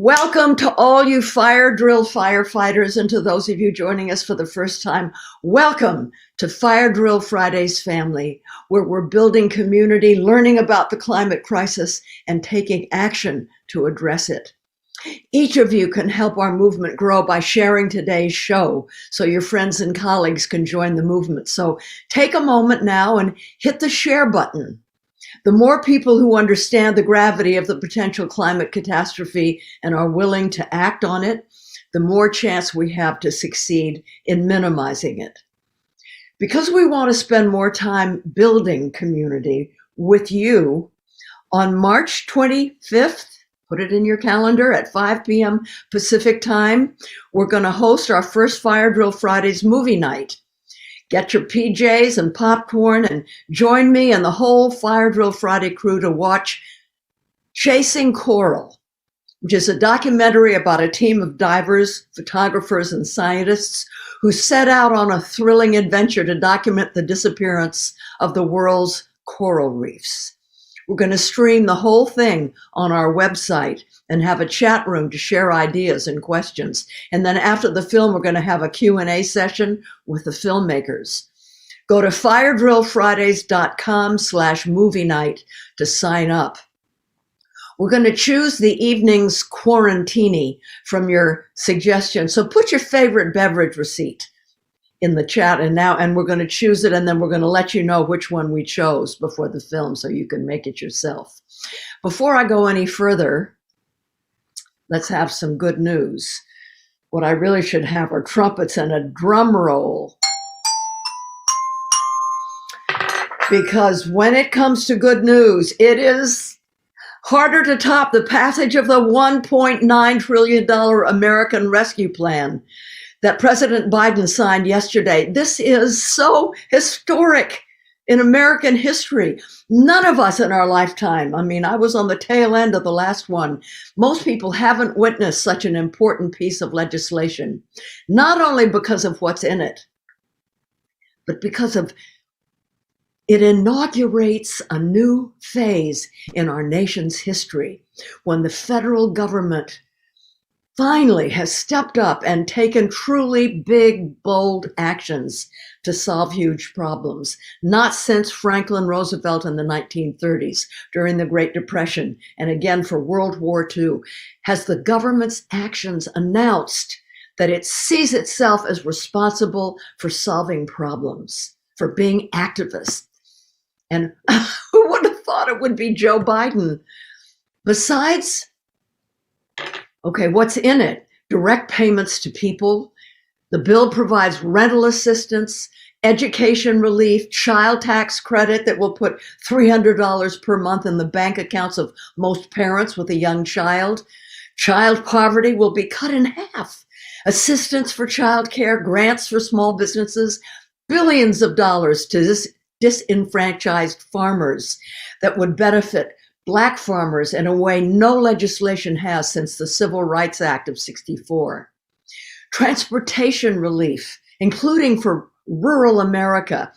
Welcome to all you fire drill firefighters, and to those of you joining us for the first time, welcome to Fire Drill Fridays family, where we're building community, learning about the climate crisis, and taking action to address it. Each of you can help our movement grow by sharing today's show so your friends and colleagues can join the movement. So take a moment now and hit the share button. The more people who understand the gravity of the potential climate catastrophe and are willing to act on it, the more chance we have to succeed in minimizing it. Because we want to spend more time building community with you, on March 25th, put it in your calendar, at 5 p.m. Pacific time, we're going to host our first Fire Drill Fridays movie night. Get your PJs and popcorn and join me and the whole Fire Drill Friday crew to watch Chasing Coral, which is a documentary about a team of divers, photographers, and scientists who set out on a thrilling adventure to document the disappearance of the world's coral reefs. We're going to stream the whole thing on our website and have a chat room to share ideas and questions. And then after the film, we're going to have a Q&A session with the filmmakers. Go to firedrillfridays.com/movie night to sign up. We're going to choose the evening's quarantini from your suggestions. So put your favorite beverage receipt in the chat and we're going to choose it, and then we're going to let you know which one we chose before the film so you can make it yourself. Before I go any further, let's have some good news. What I really should have are trumpets and a drum roll. Because when it comes to good news, it is harder to top the passage of the $1.9 trillion American Rescue Plan that President Biden signed yesterday. This is so historic in American history. None of us in our lifetime, I was on the tail end of the last one. Most people haven't witnessed such an important piece of legislation, not only because of what's in it, but because of it inaugurates a new phase in our nation's history when the federal government finally has stepped up and taken truly big, bold actions to solve huge problems. Not since Franklin Roosevelt in the 1930s, during the Great Depression, and again for World War II, has the government's actions announced that it sees itself as responsible for solving problems, for being activists. And who would have thought it would be Joe Biden? Besides, okay, what's in it? Direct payments to people. The bill provides rental assistance, education relief, child tax credit that will put $300 per month in the bank accounts of most parents with a young child. Child poverty will be cut in half. Assistance for childcare, grants for small businesses, billions of dollars to disenfranchised farmers that would benefit Black farmers in a way no legislation has since the Civil Rights Act of '64. Transportation relief, including for rural America.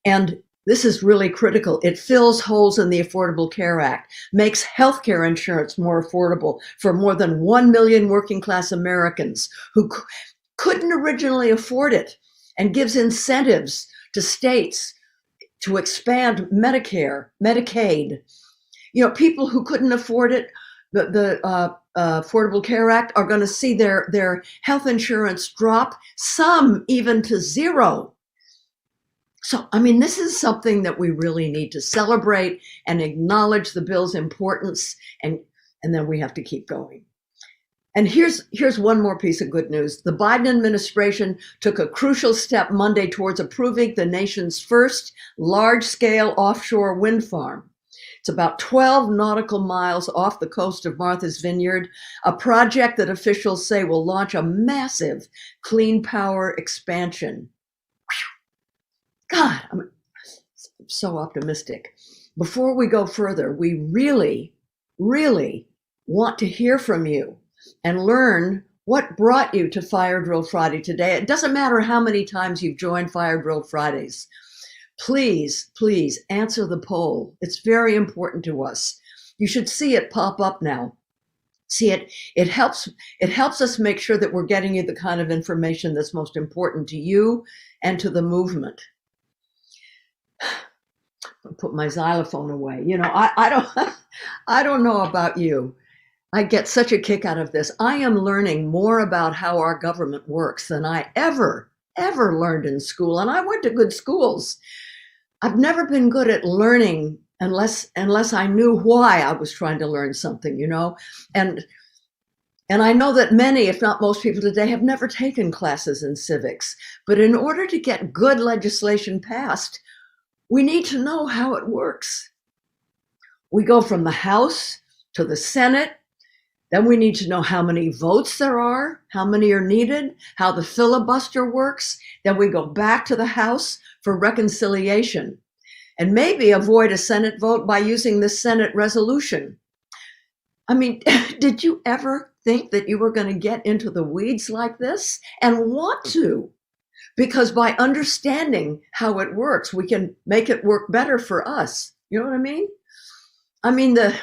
And this is really critical. It fills holes in the Affordable Care Act, makes healthcare insurance more affordable for more than 1 million working class Americans who couldn't originally afford it, and gives incentives to states to expand Medicare, Medicaid. People who couldn't afford it, the Affordable Care Act, are going to see their health insurance drop, some even to zero. So, this is something that we really need to celebrate and acknowledge the bill's importance, and then we have to keep going. And here's one more piece of good news. The Biden administration took a crucial step Monday towards approving the nation's first large-scale offshore wind farm. It's about 12 nautical miles off the coast of Martha's Vineyard, a project that officials say will launch a massive clean power expansion. God, I'm so optimistic. Before we go further, we really, really want to hear from you and learn what brought you to Fire Drill Friday today. It doesn't matter how many times you've joined Fire Drill Fridays. Please, please answer the poll. It's very important to us. You should see it pop up now. See, it helps us make sure that we're getting you the kind of information that's most important to you and to the movement. I'll put my xylophone away. You know, I don't know about you. I get such a kick out of this. I am learning more about how our government works than I ever learned in school. And I went to good schools. I've never been good at learning unless I knew why I was trying to learn something, you know? And I know that many, if not most people today, have never taken classes in civics. But in order to get good legislation passed, we need to know how it works. We go from the House to the Senate. Then we need to know how many votes there are, how many are needed, how the filibuster works. Then we go back to the House for reconciliation and maybe avoid a Senate vote by using the Senate resolution. I mean, did you ever think that you were going to get into the weeds like this and want to? Because by understanding how it works, we can make it work better for us. You know what I mean? I mean, the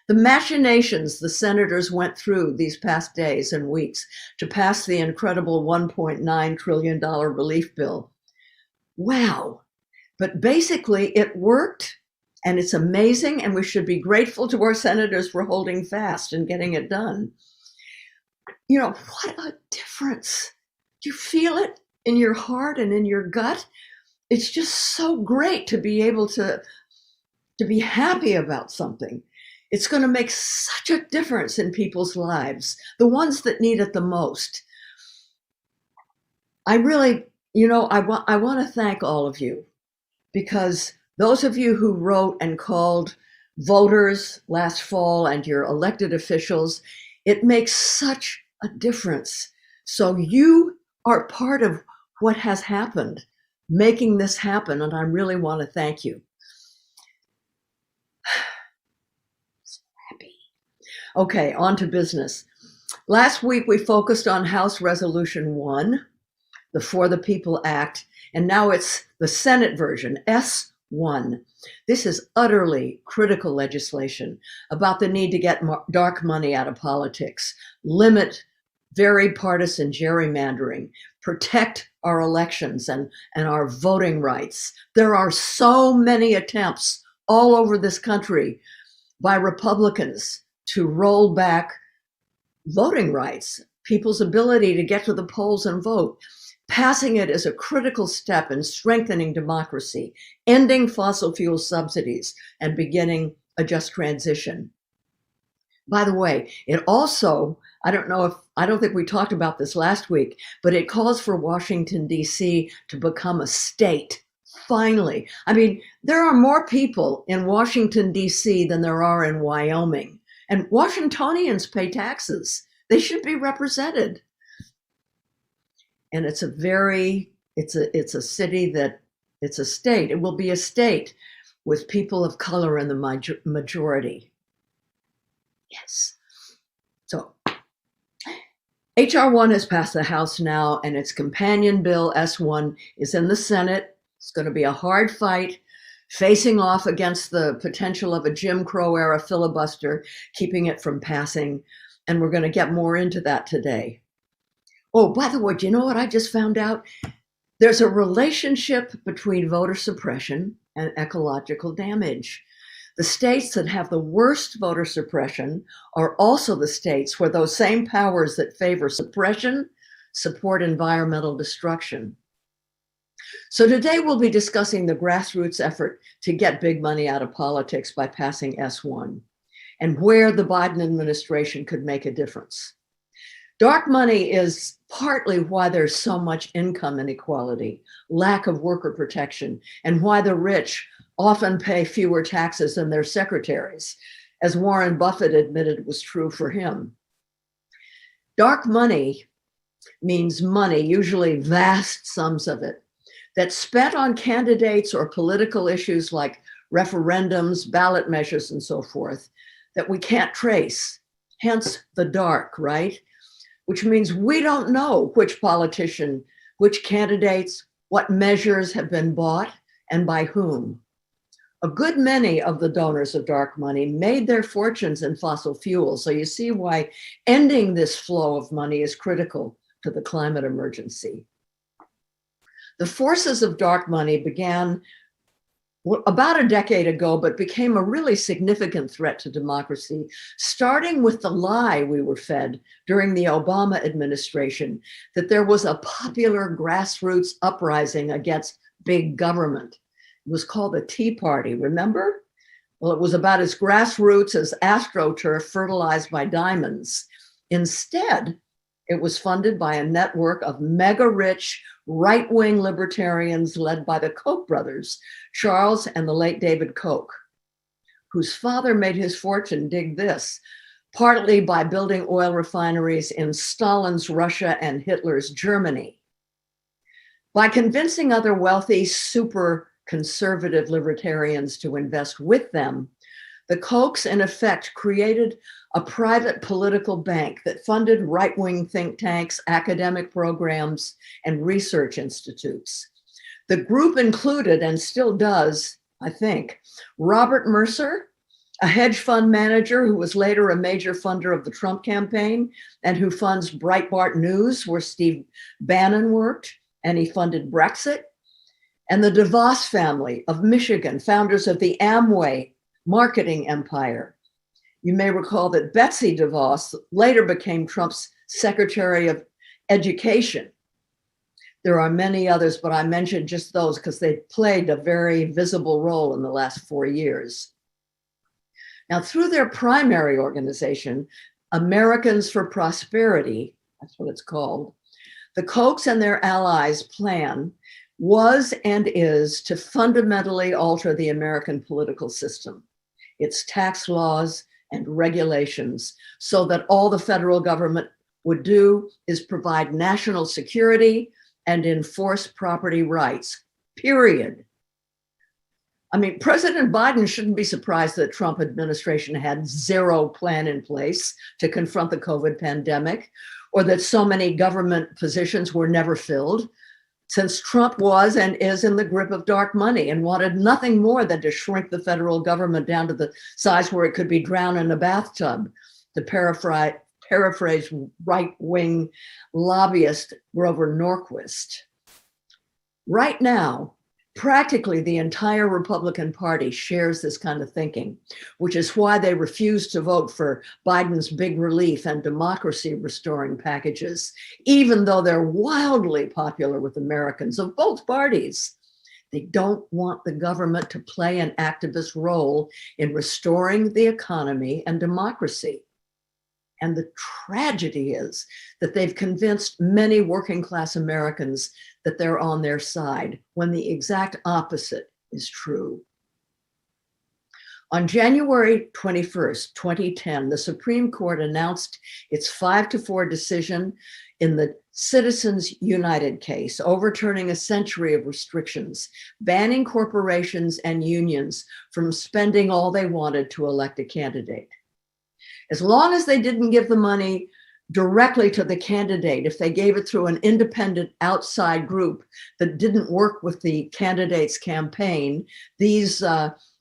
machinations the senators went through these past days and weeks to pass the incredible $1.9 trillion relief bill. Wow. But basically it worked, and it's amazing, and we should be grateful to our senators for holding fast and getting it done. You know, what a difference. Do you feel it in your heart and in your gut? It's just so great to be able to be happy about something. It's going to make such a difference in people's lives, the ones that need it the most. I really, you know, I want to thank all of you, because those of you who wrote and called voters last fall and your elected officials, it makes such a difference. So you are part of what has happened, making this happen, and I really want to thank you. So happy. Okay, on to business. Last week we focused on House Resolution 1, the For the People Act, and now it's the Senate version, S1. This is utterly critical legislation about the need to get dark money out of politics, limit very partisan gerrymandering, protect our elections and our voting rights. There are so many attempts all over this country by Republicans to roll back voting rights, people's ability to get to the polls and vote. Passing it is a critical step in strengthening democracy, ending fossil fuel subsidies, and beginning a just transition. By the way, it also, I don't think we talked about this last week, but it calls for Washington, D.C. to become a state. Finally. I mean, there are more people in Washington, D.C. than there are in Wyoming. And Washingtonians pay taxes. They should be represented. And it's a city that, it's a state. It will be a state with people of color in the majority. Yes. So H.R. 1 has passed the House now, and its companion bill, S1, is in the Senate. It's going to be a hard fight, facing off against the potential of a Jim Crow era filibuster, keeping it from passing. And we're going to get more into that today. Oh, by the way, do you know what I just found out? There's a relationship between voter suppression and ecological damage. The states that have the worst voter suppression are also the states where those same powers that favor suppression support environmental destruction. So today we'll be discussing the grassroots effort to get big money out of politics by passing S1, and where the Biden administration could make a difference. Dark money is partly why there's so much income inequality, lack of worker protection, and why the rich often pay fewer taxes than their secretaries, as Warren Buffett admitted was true for him. Dark money means money, usually vast sums of it, that's spent on candidates or political issues like referendums, ballot measures, and so forth, that we can't trace, hence the dark, right? Which means we don't know which politician, which candidates, what measures have been bought, and by whom. A good many of the donors of dark money made their fortunes in fossil fuels. So you see why ending this flow of money is critical to the climate emergency. The forces of dark money began about a decade ago, but became a really significant threat to democracy, starting with the lie we were fed during the Obama administration that there was a popular grassroots uprising against big government. It was called the Tea Party, remember? Well, it was about as grassroots as AstroTurf fertilized by diamonds. Instead, it was funded by a network of mega-rich right-wing libertarians led by the Koch brothers, Charles and the late David Koch, whose father made his fortune, dig this, partly by building oil refineries in Stalin's Russia and Hitler's Germany. By convincing other wealthy, super conservative libertarians to invest with them, the Kochs, in effect, created a private political bank that funded right-wing think tanks, academic programs, and research institutes. The group included, and still does, I think, Robert Mercer, a hedge fund manager who was later a major funder of the Trump campaign and who funds Breitbart News, where Steve Bannon worked, and he funded Brexit, and the DeVos family of Michigan, founders of the Amway marketing empire. You may recall that Betsy DeVos later became Trump's Secretary of Education. There are many others, but I mentioned just those because they played a very visible role in the last 4 years. Now, through their primary organization, Americans for Prosperity, that's what it's called, the Kochs and their allies' plan was and is to fundamentally alter the American political system, its tax laws and regulations, so that all the federal government would do is provide national security and enforce property rights, period. I mean, President Biden shouldn't be surprised that the Trump administration had zero plan in place to confront the COVID pandemic, or that so many government positions were never filled, since Trump was and is in the grip of dark money and wanted nothing more than to shrink the federal government down to the size where it could be drowned in a bathtub, to paraphrase right-wing lobbyist Grover Norquist. Right now, practically the entire Republican Party shares this kind of thinking, which is why they refuse to vote for Biden's big relief and democracy restoring packages, even though they're wildly popular with Americans of both parties. They don't want the government to play an activist role in restoring the economy and democracy. And the tragedy is that they've convinced many working class Americans that they're on their side, when the exact opposite is true. On January 21st, 2010, the Supreme Court announced its 5-4 decision in the Citizens United case, overturning a century of restrictions, banning corporations and unions from spending all they wanted to elect a candidate. As long as they didn't give the money directly to the candidate, if they gave it through an independent outside group that didn't work with the candidate's campaign, these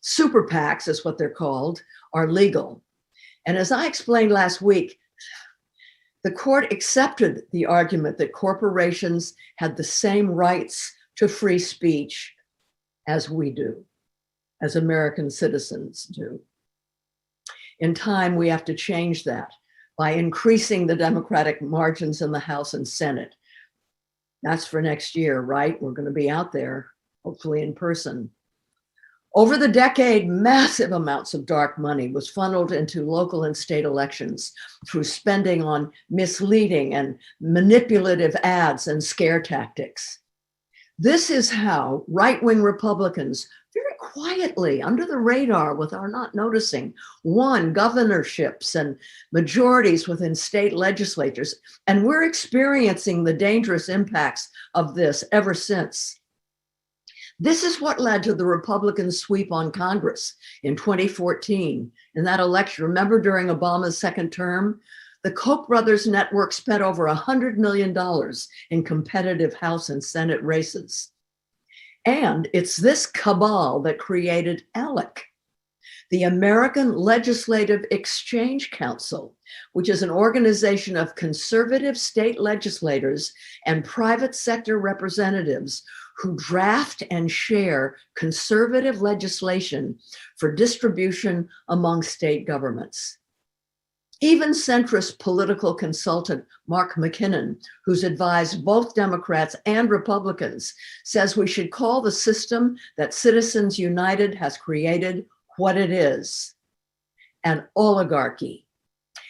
super PACs, is what they're called, are legal. And as I explained last week, the court accepted the argument that corporations had the same rights to free speech as we do, as American citizens do. In time, we have to change that by increasing the Democratic margins in the House and Senate. That's for next year, right? We're going to be out there, hopefully in person. Over the decade, massive amounts of dark money was funneled into local and state elections through spending on misleading and manipulative ads and scare tactics. This is how right-wing Republicans very quietly, under the radar with our not noticing, won governorships and majorities within state legislatures. And we're experiencing the dangerous impacts of this ever since. This is what led to the Republican sweep on Congress in 2014. In that election, remember during Obama's second term, the Koch brothers network spent over $100 million in competitive House and Senate races. And it's this cabal that created ALEC, the American Legislative Exchange Council, which is an organization of conservative state legislators and private sector representatives who draft and share conservative legislation for distribution among state governments. Even centrist political consultant Mark McKinnon, who's advised both Democrats and Republicans, says we should call the system that Citizens United has created what it is: an oligarchy.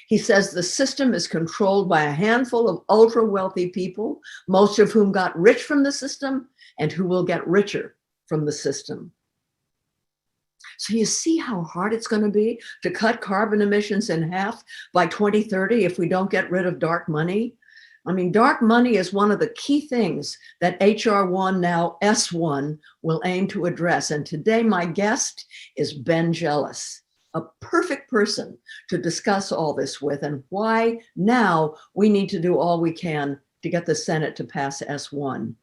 He says the system is controlled by a handful of ultra-wealthy people, most of whom got rich from the system and who will get richer from the system. So you see how hard it's going to be to cut carbon emissions in half by 2030 if we don't get rid of dark money? I mean, dark money is one of the key things that HR 1, now S1, will aim to address. And today my guest is Ben Jealous, a perfect person to discuss all this with, and why now we need to do all we can to get the Senate to pass S1.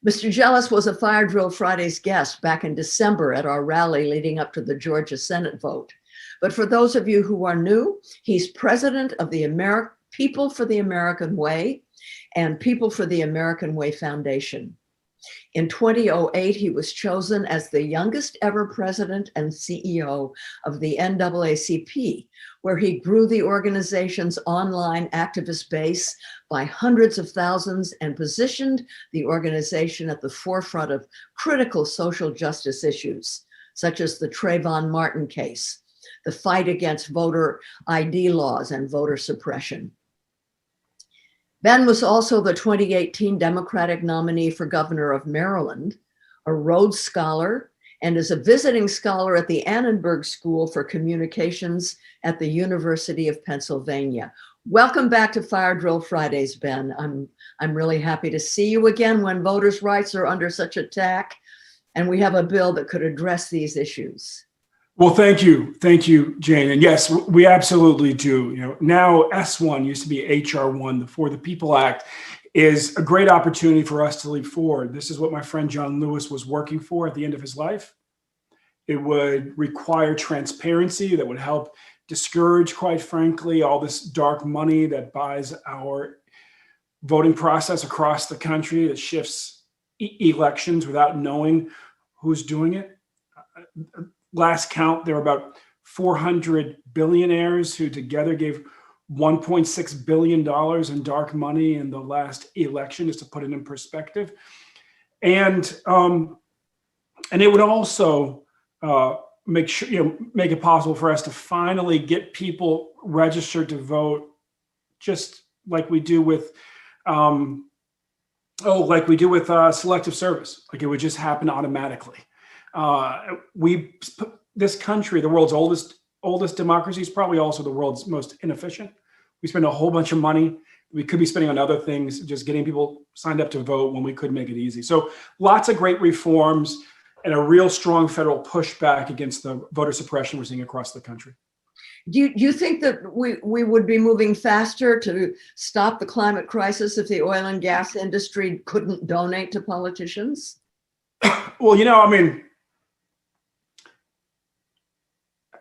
Mr. Jealous was a Fire Drill Fridays guest back in December at our rally leading up to the Georgia Senate vote. But for those of you who are new, he's president of the People for the American Way and People for the American Way Foundation. In 2008, he was chosen as the youngest ever president and CEO of the NAACP, where he grew the organization's online activist base by hundreds of thousands and positioned the organization at the forefront of critical social justice issues, such as the Trayvon Martin case, the fight against voter ID laws and voter suppression. Ben was also the 2018 Democratic nominee for governor of Maryland, a Rhodes Scholar, and is a visiting scholar at the Annenberg School for Communications at the University of Pennsylvania. Welcome back to Fire Drill Fridays, Ben. I'm really happy to see you again when voters' rights are under such attack, and we have a bill that could address these issues. Well, thank you, Jane. And yes, we absolutely do. You know, now S1 used to be HR 1, the For the People Act, is a great opportunity for us to leap forward. This is what my friend John Lewis was working for at the end of his life. It would require transparency that would help discourage, quite frankly, all this dark money that buys our voting process across the country, that shifts elections without knowing who's doing it. Last count, there were about 400 billionaires who together gave $1.6 billion in dark money in the last election, just to put it in perspective. And it would also make it possible for us to finally get people registered to vote, just like we do with selective service. Like it would just happen automatically. This country, the world's oldest democracy, is probably also the world's most inefficient. We spend a whole bunch of money we could be spending on other things, just getting people signed up to vote when we could make it easy. So lots of great reforms and a real strong federal pushback against the voter suppression we're seeing across the country. Do you think that we would be moving faster to stop the climate crisis if the oil and gas industry couldn't donate to politicians? Well, you know, I mean,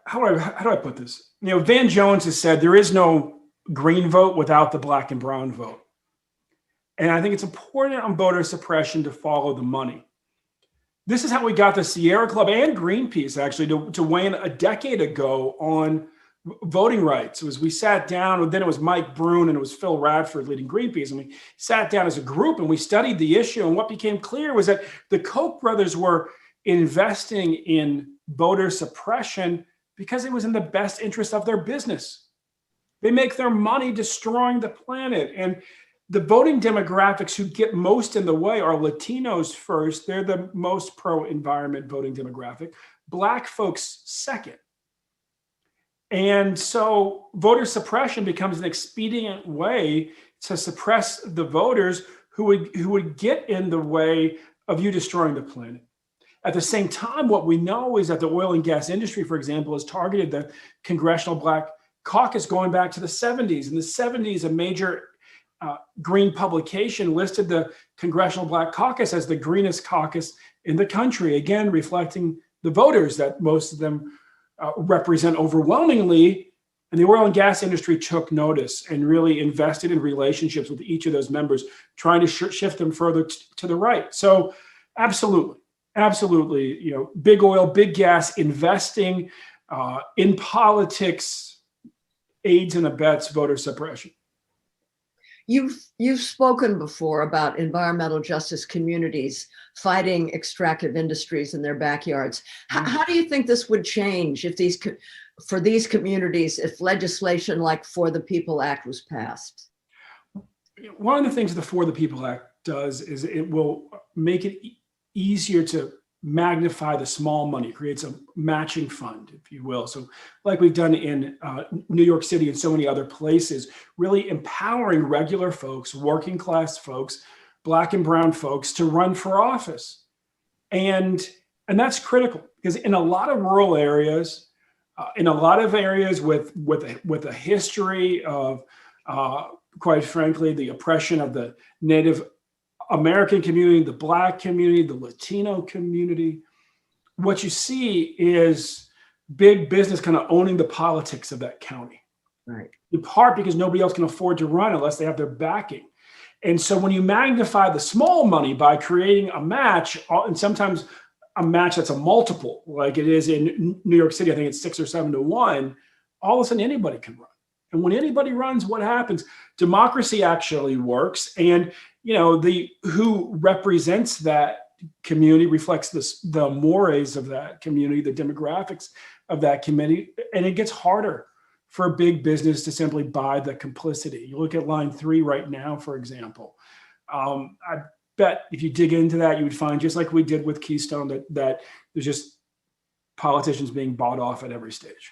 how do I put this? You know, Van Jones has said there is no green vote without the black and brown vote. And I think it's important on voter suppression to follow the money. This is how we got the Sierra Club and Greenpeace actually to weigh in a decade ago on voting rights. It was, we sat down, and then it was Mike Brune and it was Phil Radford leading Greenpeace. And we sat down as a group and we studied the issue. And what became clear was that the Koch brothers were investing in voter suppression because it was in the best interest of their business. They make their money destroying the planet. And the voting demographics who get most in the way are Latinos first. They're the most pro-environment voting demographic. Black folks second. And so voter suppression becomes an expedient way to suppress the voters who would get in the way of you destroying the planet. At the same time, what we know is that the oil and gas industry, for example, has targeted the Congressional Black Caucus going back to the 70s. In the 70s, a major Green publication listed the Congressional Black Caucus as the greenest caucus in the country, again, reflecting the voters that most of them represent overwhelmingly. And the oil and gas industry took notice and really invested in relationships with each of those members, trying to shift them further to the right. So absolutely, big oil, big gas, investing in politics aids and abets voter suppression. You've spoken before about environmental justice communities fighting extractive industries in their backyards. How do you think this would change if for these communities, if legislation like For the People Act was passed? One of the things the For the People Act does is it will make it easier to magnify the small money, creates a matching fund, if you will. So like we've done in New York City and so many other places, really empowering regular folks, working class folks, Black and brown folks to run for office. And that's critical because in a lot of rural areas, in a lot of areas with a history of, quite frankly, the oppression of the Native American community, the Black community, the Latino community, what you see is big business kind of owning the politics of that county. Right. In part because nobody else can afford to run unless they have their backing. And so when you magnify the small money by creating a match, and sometimes a match that's a multiple, like it is in New York City, I think it's 6 or 7 to 1, all of a sudden anybody can run. And when anybody runs, what happens? Democracy actually works. And who represents that community reflects the mores of that community, the demographics of that community, and it gets harder for big business to simply buy the complicity. You look at line 3 right now, for example. I bet if you dig into that, you would find, just like we did with Keystone, that there's just politicians being bought off at every stage.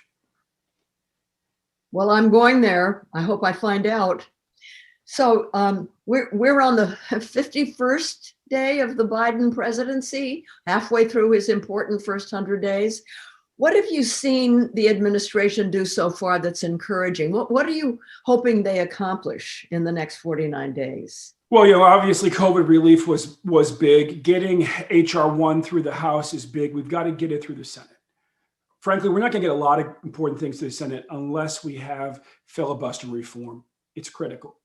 Well, I'm going there. I hope I find out. So we're on the 51st day of the Biden presidency, halfway through his important first 100 days. What have you seen the administration do so far that's encouraging? What are you hoping they accomplish in the next 49 days? Well, obviously COVID relief was big. Getting HR 1 through the House is big. We've got to get it through the Senate. Frankly, we're not going to get a lot of important things to the Senate unless we have filibuster reform. It's critical.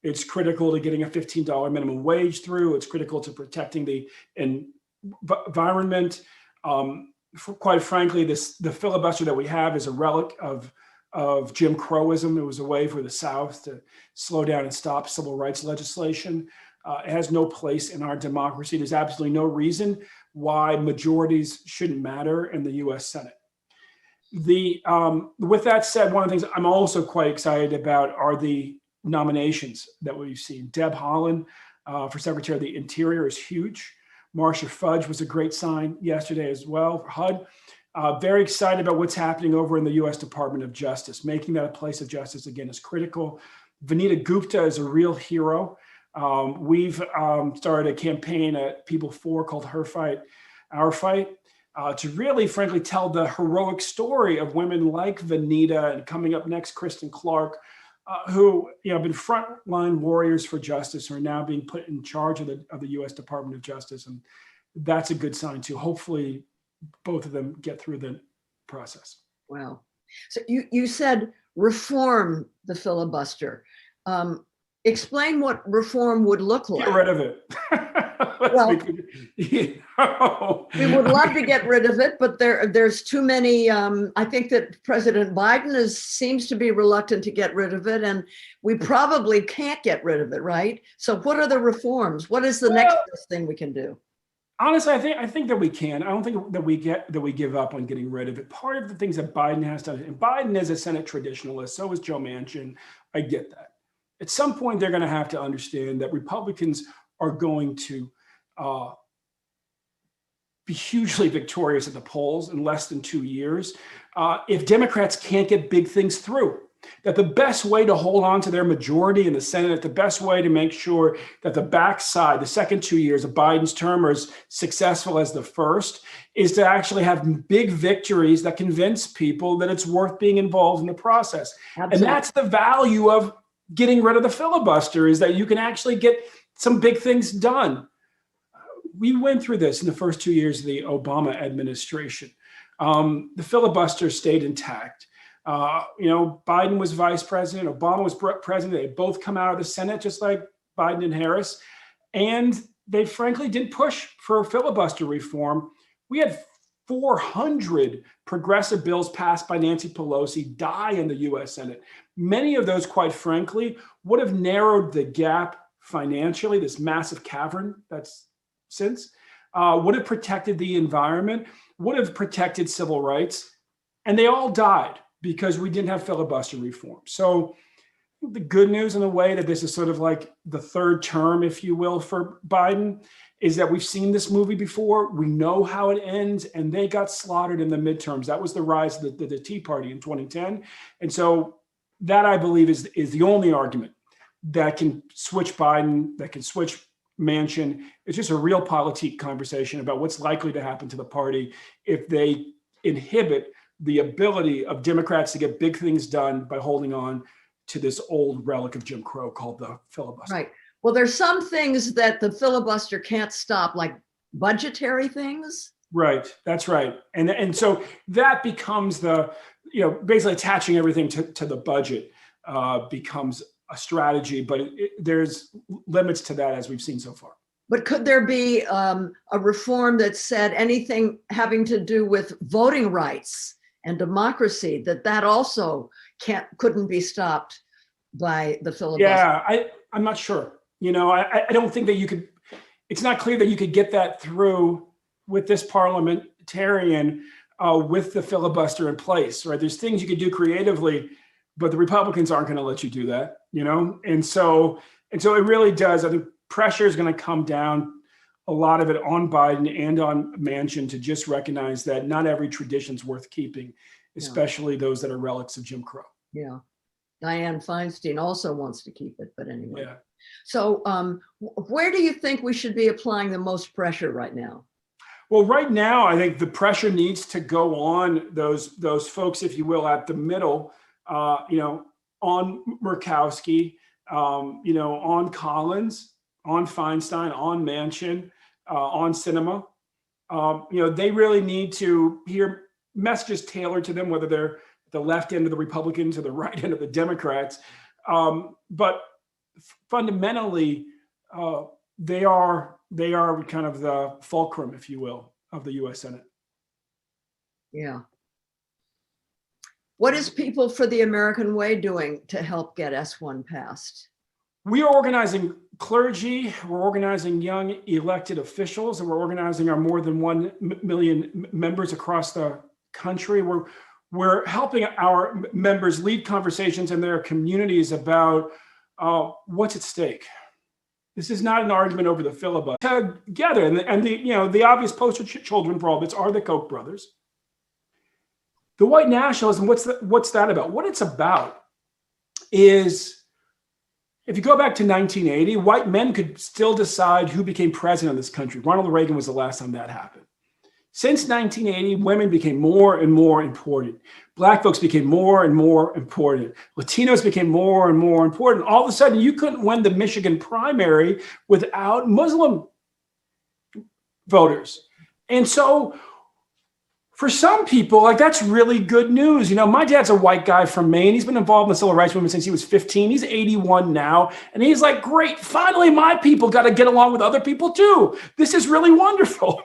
It's critical to getting a $15 minimum wage through. It's critical to protecting the environment. Quite frankly, the filibuster that we have is a relic of Jim Crowism. It was a way for the South to slow down and stop civil rights legislation. It has no place in our democracy. There's absolutely no reason why majorities shouldn't matter in the U.S. Senate. With that said, one of the things I'm also quite excited about are the nominations that we've seen. Deb Haaland for Secretary of the Interior is huge. Marcia Fudge was a great sign yesterday as well for HUD. Very excited about what's happening over in the U.S. Department of Justice. Making that a place of justice again is critical. Vanita Gupta is a real hero. We've started a campaign at People 4 called Her Fight, Our Fight, to really, frankly, tell the heroic story of women like Vanita and coming up next, Kristen Clark, who have been frontline warriors for justice, who are now being put in charge of the U.S. Department of Justice. And that's a good sign too. Hopefully both of them get through the process. Wow. So you said reform the filibuster. Explain what reform would look like. Get rid of it. Well, we would love to get rid of it, but there's too many. I think that President Biden seems to be reluctant to get rid of it, and we probably can't get rid of it, right? So what are the reforms? What is the next best thing we can do? Honestly, I think that we can. I don't think that we give up on getting rid of it. Part of the things that Biden has done, and Biden is a Senate traditionalist, so is Joe Manchin. I get that. At some point, they're going to have to understand that Republicans are going to be hugely victorious at the polls in less than 2 years if Democrats can't get big things through. That the best way to hold on to their majority in the Senate, the best way to make sure that the backside, the second 2 years of Biden's term are as successful as the first, is to actually have big victories that convince people that it's worth being involved in the process. Absolutely. And that's the value of getting rid of the filibuster is that you can actually get some big things done. We went through this in the first 2 years of the Obama administration. The filibuster stayed intact. Biden was vice president, Obama was president. They both come out of the Senate, just like Biden and Harris. And they frankly didn't push for filibuster reform. We had 400 progressive bills passed by Nancy Pelosi die in the US Senate. Many of those, quite frankly, would have narrowed the gap financially, this massive cavern that's since, would have protected the environment, would have protected civil rights, and they all died because we didn't have filibuster reform. So the good news in the way that this is sort of like the third term, if you will, for Biden, is that we've seen this movie before. We know how it ends, and they got slaughtered in the midterms. That was the rise of the Tea Party in 2010. And so that, I believe, is the only argument that can switch Biden, that can switch Manchin. It's just a real politique conversation about what's likely to happen to the party if they inhibit the ability of Democrats to get big things done by holding on to this old relic of Jim Crow called the filibuster. Right. Well, there's some things that the filibuster can't stop, like budgetary things. Right. That's right. And so that becomes basically attaching everything to the budget becomes a strategy, but there's limits to that, as we've seen so far. But could there be a reform that said anything having to do with voting rights and democracy, that also couldn't be stopped by the filibuster? Yeah, I'm not sure. I don't think that you could, it's not clear that you could get that through with this parliamentarian with the filibuster in place, right? There's things you could do creatively, but the Republicans aren't going to let you do that, And so it really does. I think pressure is going to come down, a lot of it on Biden and on Manchin, to just recognize that not every tradition's worth keeping, especially those that are relics of Jim Crow. Yeah. Dianne Feinstein also wants to keep it, but anyway. Yeah. So where do you think we should be applying the most pressure right now? Well, right now, I think the pressure needs to go on those folks, if you will, at the middle, on Murkowski, on Collins, on Feinstein, on Manchin, on Sinema. They really need to hear messages tailored to them, whether they're the left end of the Republicans or the right end of the Democrats. But fundamentally, they are kind of the fulcrum, if you will, of the U.S. Senate. Yeah. What is People for the American Way doing to help get S1 passed? We are organizing clergy, we're organizing young elected officials, and we're organizing our more than 1 million members across the country. We're helping our members lead conversations in their communities about what's at stake. This is not an argument over the filibuster. Together, and the obvious poster children for all this are the Koch brothers. The white nationalism, what's that about? What it's about is, if you go back to 1980, white men could still decide who became president of this country. Ronald Reagan was the last time that happened. Since 1980, women became more and more important. Black folks became more and more important. Latinos became more and more important. All of a sudden, you couldn't win the Michigan primary without Muslim voters. And so for some people, that's really good news. My dad's a white guy from Maine. He's been involved in the civil rights movement since he was 15. He's 81 now. And he's like, great, finally my people got to get along with other people too. This is really wonderful.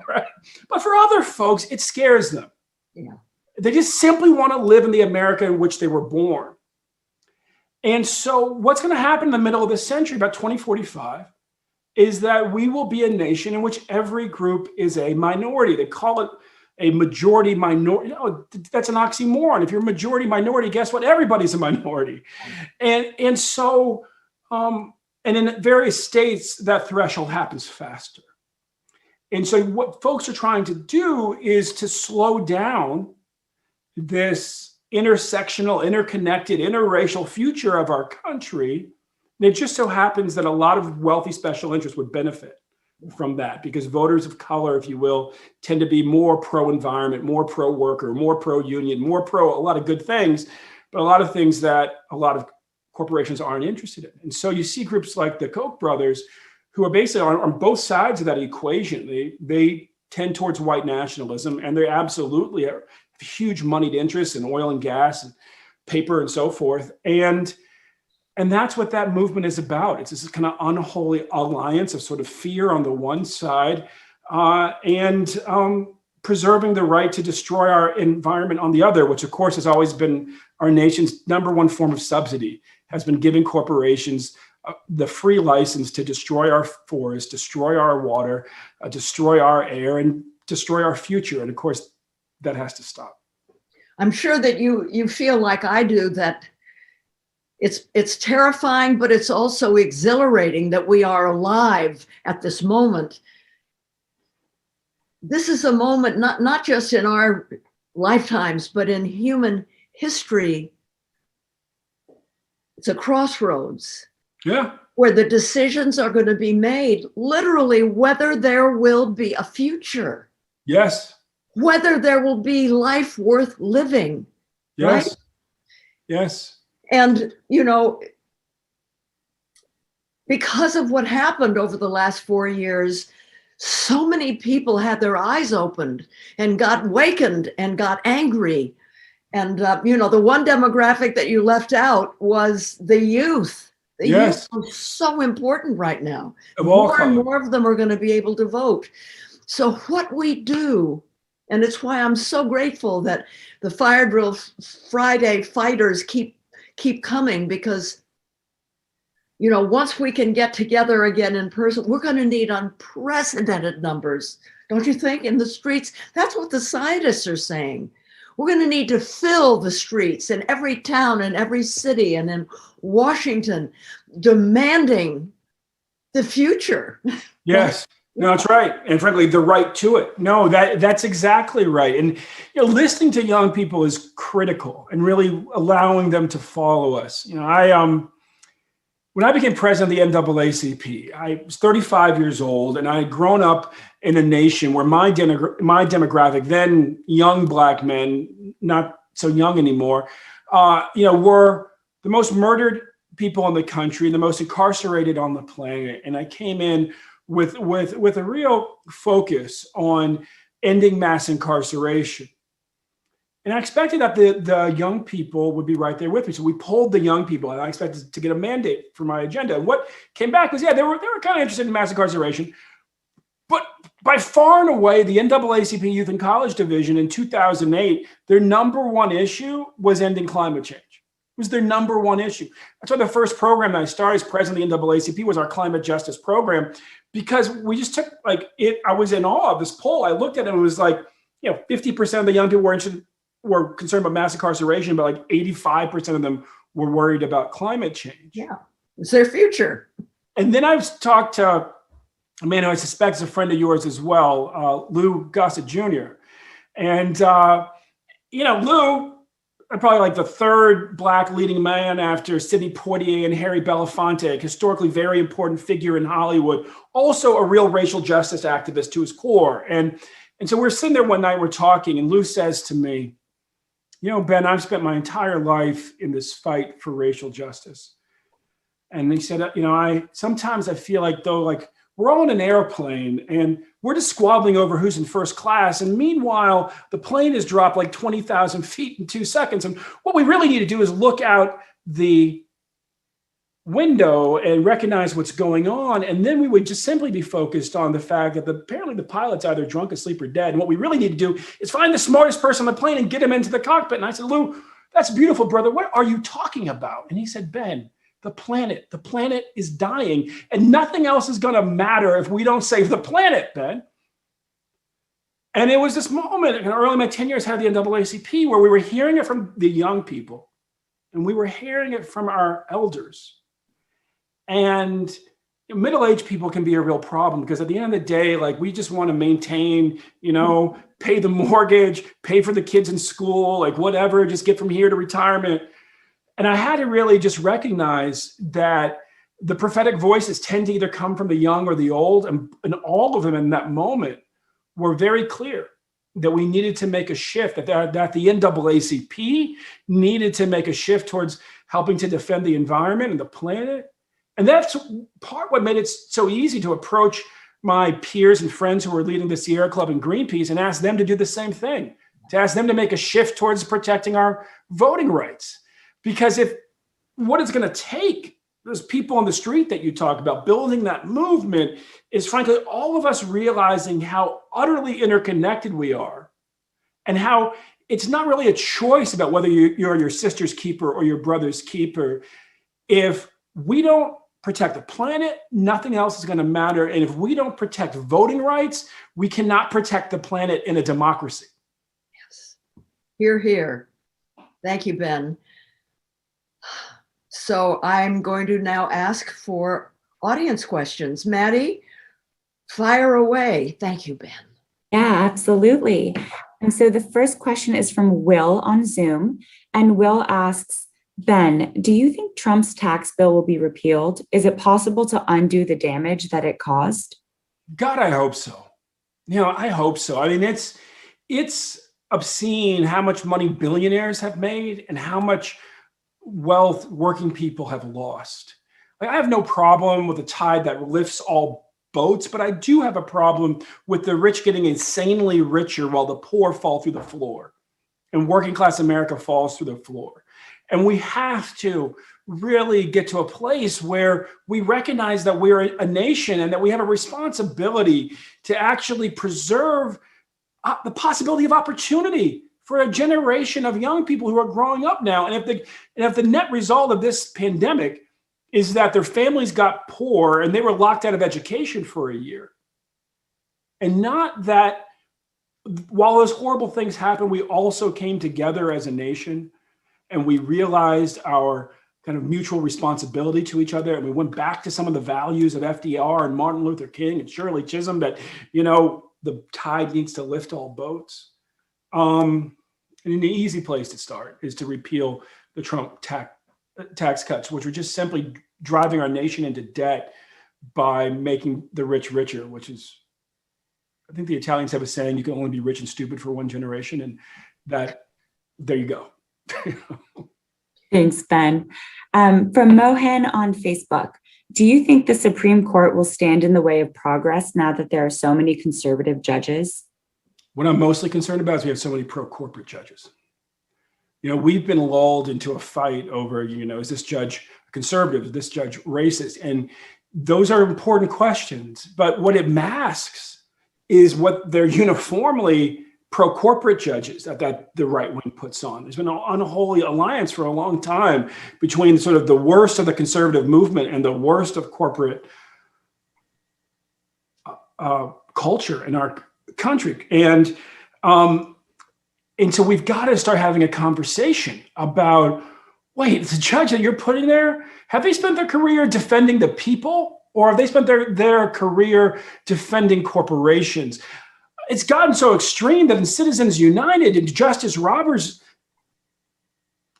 Right? But for other folks, it scares them. Yeah. They just simply want to live in the America in which they were born. And so what's going to happen in the middle of this century, about 2045, is that we will be a nation in which every group is a minority. They call it a majority minority. That's an oxymoron. If you're a majority minority, guess what? Everybody's a minority. And so in various states, that threshold happens faster. And so what folks are trying to do is to slow down this intersectional, interconnected, interracial future of our country. And it just so happens that a lot of wealthy special interests would benefit from that, because voters of color, if you will, tend to be more pro-environment, more pro-worker, more pro-union, more pro a lot of good things, but a lot of things that a lot of corporations aren't interested in. And so you see groups like the Koch brothers, who are basically on both sides of that equation. They tend towards white nationalism, and they absolutely have huge moneyed interests in oil and gas and paper and so forth. And that's what that movement is about. It's this kind of unholy alliance of sort of fear on the one side and preserving the right to destroy our environment on the other, which of course has always been our nation's #1 form of subsidy, has been giving corporations the free license to destroy our forests, destroy our water, destroy our air, and destroy our future. And of course, that has to stop. I'm sure that you feel like I do, that it's terrifying, but it's also exhilarating that we are alive at this moment. This is a moment, not just in our lifetimes, but in human history. It's a crossroads. Yeah. Where the decisions are going to be made, literally, whether there will be a future. Yes. Whether there will be life worth living. Yes. Right? Yes. And, because of what happened over the last 4 years, so many people had their eyes opened and got wakened and got angry. And, the one demographic that you left out was the youth. The yes. youth are so important right now. Of all more and more of them are going to be able to vote. So what we do, and it's why I'm so grateful that the Fire Drill Friday fighters keep coming, because once we can get together again in person, we're going to need unprecedented numbers, don't you think, in the streets? That's what the scientists are saying. We're going to need to fill the streets in every town and every city and in Washington, demanding the future. Yes. No, that's right. And frankly, the right to it. No, that's exactly right. And listening to young people is critical, and really allowing them to follow us. When I became president of the NAACP, I was 35 years old, and I had grown up in a nation where my demographic, then young Black men, not so young anymore, were the most murdered people in the country, the most incarcerated on the planet. And I came in with a real focus on ending mass incarceration. And I expected that the young people would be right there with me. So we polled the young people, and I expected to get a mandate for my agenda. And what came back was, they were kind of interested in mass incarceration. But by far and away, the NAACP Youth and College Division in 2008, their #1 issue was ending climate change. It was their #1 issue. That's why the first program that I started as president of the NAACP was our climate justice program, because we just took I was in awe of this poll. I looked at it and it was 50% of the young people were concerned about mass incarceration, but 85% of them were worried about climate change. Yeah, it's their future. And then I've talked to a man who I suspect is a friend of yours as well, Lou Gossett Jr. And, Lou, probably the third Black leading man after Sidney Poitier and Harry Belafonte, a historically very important figure in Hollywood, also a real racial justice activist to his core. And so we're sitting there one night, we're talking, and Lou says to me, Ben, I've spent my entire life in this fight for racial justice. And he said, sometimes I feel we're all in an airplane and we're just squabbling over who's in first class. And meanwhile, the plane has dropped 20,000 feet in 2 seconds. And what we really need to do is look out the window and recognize what's going on. And then we would just simply be focused on the fact that apparently the pilot's either drunk, asleep, or dead. And what we really need to do is find the smartest person on the plane and get him into the cockpit. And I said, Lou, that's beautiful, brother. What are you talking about? And he said, Ben, the planet is dying, and nothing else is going to matter if we don't save the planet, Ben. And it was this moment in early my 10 years at the NAACP where we were hearing it from the young people, and we were hearing it from our elders. And middle-aged people can be a real problem, because at the end of the day, we just want to maintain, pay the mortgage, pay for the kids in school, whatever, just get from here to retirement. And I had to really just recognize that the prophetic voices tend to either come from the young or the old, and all of them in that moment were very clear. that we needed to make a shift, that the NAACP needed to make a shift towards helping to defend the environment and the planet. And that's part what made it so easy to approach my peers and friends who were leading the Sierra Club and Greenpeace and ask them to do the same thing, to ask them to make a shift towards protecting our voting rights. Because if what it's going to take, those people on the street that you talk about, building that movement, is frankly all of us realizing how utterly interconnected we are, and how it's not really a choice about whether you're your sister's keeper or your brother's keeper. If we don't protect the planet, nothing else is going to matter. And if we don't protect voting rights, we cannot protect the planet in a democracy. Yes. Hear, hear. Thank you, Ben. So I'm going to now ask for audience questions. Maddie, fire away. Thank you, Ben. Yeah, absolutely. And so the first question is from Will on Zoom. And Will asks, Ben, do you think Trump's tax bill will be repealed? Is it possible to undo the damage that it caused? God, I hope so. I hope so. I mean, it's obscene how much money billionaires have made and how much wealth working people have lost. I have no problem with a tide that lifts all boats, but I do have a problem with the rich getting insanely richer while the poor fall through the floor and working class America falls through the floor. And we have to really get to a place where we recognize that we're a nation and that we have a responsibility to actually preserve the possibility of opportunity for a generation of young people who are growing up now. And if the net result of this pandemic is that their families got poor and they were locked out of education for a year, and not that while those horrible things happened, we also came together as a nation and we realized our kind of mutual responsibility to each other. And we went back to some of the values of FDR and Martin Luther King and Shirley Chisholm, that, the tide needs to lift all boats. And an easy place to start is to repeal the Trump tax cuts, which are just simply driving our nation into debt by making the rich richer, which is, I think the Italians have a saying, you can only be rich and stupid for one generation. And there you go. Thanks, Ben. From Mohan on Facebook, do you think the Supreme Court will stand in the way of progress now that there are so many conservative judges? What I'm mostly concerned about is we have so many pro-corporate judges. We've been lulled into a fight over, is this judge conservative? Is this judge racist? And those are important questions. But what it masks is what they're uniformly pro-corporate judges that the right wing puts on. There's been an unholy alliance for a long time between sort of the worst of the conservative movement and the worst of corporate culture in our country. And so we've got to start having a conversation about, wait, the judge that you're putting there, have they spent their career defending the people, or have they spent their career defending corporations? It's gotten so extreme that in Citizens United and Justice Roberts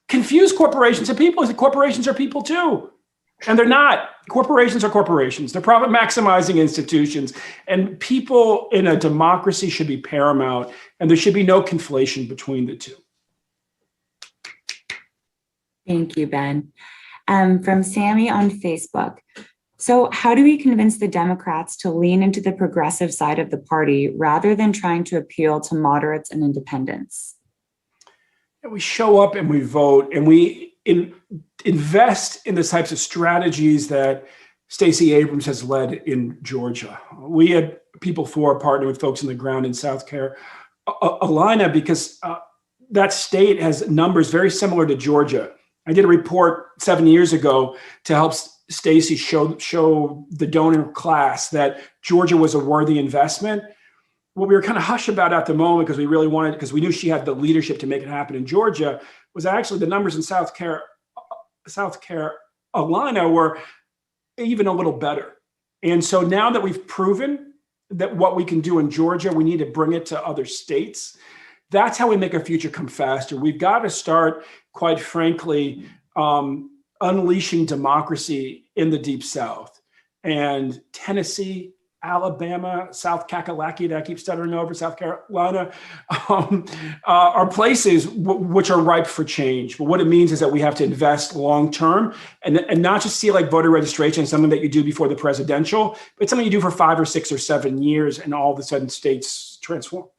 confuse corporations and people. Corporations are people too. And they're not. Corporations are corporations. They're profit maximizing institutions. And people in a democracy should be paramount. And there should be no conflation between the two. Thank you, Ben. From Sammy on Facebook. So how do we convince the Democrats to lean into the progressive side of the party rather than trying to appeal to moderates and independents? We show up and we vote and we invest in the types of strategies that Stacey Abrams has led in Georgia. We had People for partner with folks on the ground in South Carolina because that state has numbers very similar to Georgia. I did a report 7 years ago to help Stacey show the donor class that Georgia was a worthy investment. What we were kind of hush about at the moment, because we knew she had the leadership to make it happen in Georgia, was actually the numbers in South Carolina were even a little better. And so now that we've proven that what we can do in Georgia, we need to bring it to other states. That's how we make our future come faster. We've got to start, quite frankly, unleashing democracy in the Deep South. And Tennessee Alabama, South Kakalaki, that I keep stuttering over, South Carolina, are places which are ripe for change. But what it means is that we have to invest long-term and not just see like voter registration, something that you do before the presidential, but something you do for 5 or 6 or 7 years, and all of a sudden states transform.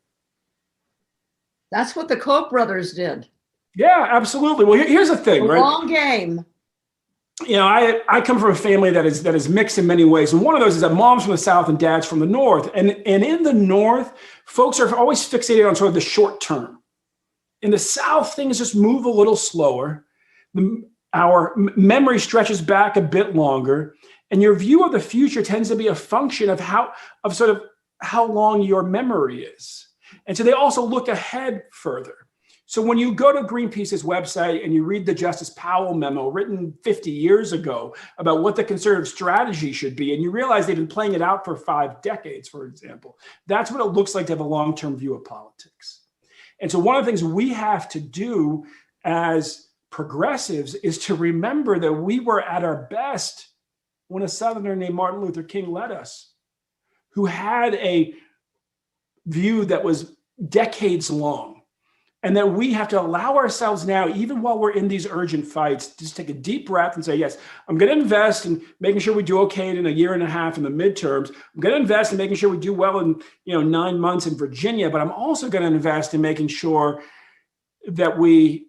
That's what the Koch brothers did. Yeah, absolutely. Well, here's the thing, right? Long game. You know, I come from a family that is mixed in many ways. And one of those is that mom's from the South and dad's from the North. And in the North, folks are always fixated on sort of the short term. In the South, things just move a little slower. Our memory stretches back a bit longer. And your view of the future tends to be a function of how long your memory is. And so they also look ahead further. So when you go to Greenpeace's website and you read the Justice Powell memo written 50 years ago about what the conservative strategy should be, and you realize they've been playing it out for 5 decades, for example, that's what it looks like to have a long-term view of politics. And so one of the things we have to do as progressives is to remember that we were at our best when a Southerner named Martin Luther King led us, who had a view that was decades long. And that we have to allow ourselves now, even while we're in these urgent fights, just take a deep breath and say, yes, I'm going to invest in making sure we do okay in a year and a half in the midterms. I'm going to invest in making sure we do well in 9 months in Virginia, but I'm also going to invest in making sure that we